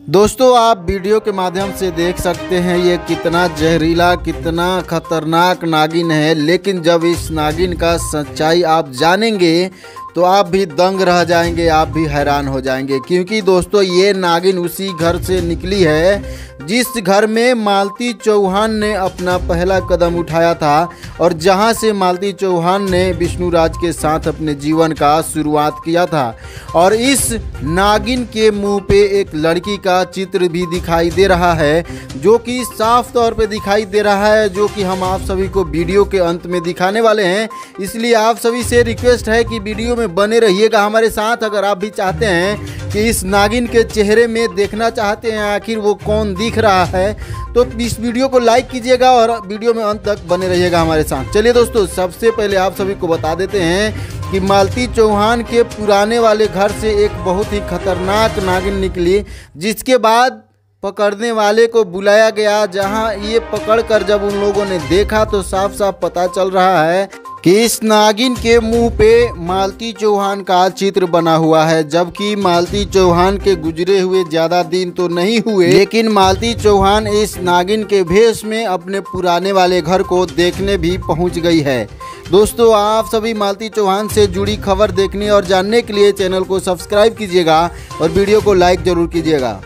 दोस्तों आप वीडियो के माध्यम से देख सकते हैं ये कितना जहरीला कितना खतरनाक नागिन है। लेकिन जब इस नागिन का सच्चाई आप जानेंगे तो आप भी दंग रह जाएंगे, आप भी हैरान हो जाएंगे। क्योंकि दोस्तों ये नागिन उसी घर से निकली है जिस घर में मालती चौहान ने अपना पहला कदम उठाया था और जहां से मालती चौहान ने विष्णुराज के साथ अपने जीवन का शुरुआत किया था। और इस नागिन के मुंह पे एक लड़की का चित्र भी दिखाई दे रहा है, जो कि साफ तौर पे दिखाई दे रहा है, जो कि हम आप सभी को वीडियो के अंत में दिखाने वाले हैं। इसलिए आप सभी से रिक्वेस्ट है कि वीडियो में बने रहिएगा हमारे साथ। अगर आप भी चाहते हैं कि इस नागिन के चेहरे में देखना चाहते हैं आखिर वो कौन दिख रहा है, तो इस वीडियो को लाइक कीजिएगा और वीडियो में अंत तक बने रहिएगा हमारे साथ। चलिए दोस्तों, सबसे पहले आप सभी को बता देते हैं कि मालती चौहान के पुराने वाले घर से एक बहुत ही खतरनाक नागिन निकली, जिसके बाद पकड़ने वाले को बुलाया गया। जहां ये पकड़कर जब उन लोगों ने देखा तो साफ साफ पता चल रहा है कि इस नागिन के मुंह पे मालती चौहान का चित्र बना हुआ है। जबकि मालती चौहान के गुजरे हुए ज़्यादा दिन तो नहीं हुए, लेकिन मालती चौहान इस नागिन के भेष में अपने पुराने वाले घर को देखने भी पहुंच गई है। दोस्तों आप सभी मालती चौहान से जुड़ी खबर देखने और जानने के लिए चैनल को सब्सक्राइब कीजिएगा और वीडियो को लाइक ज़रूर कीजिएगा।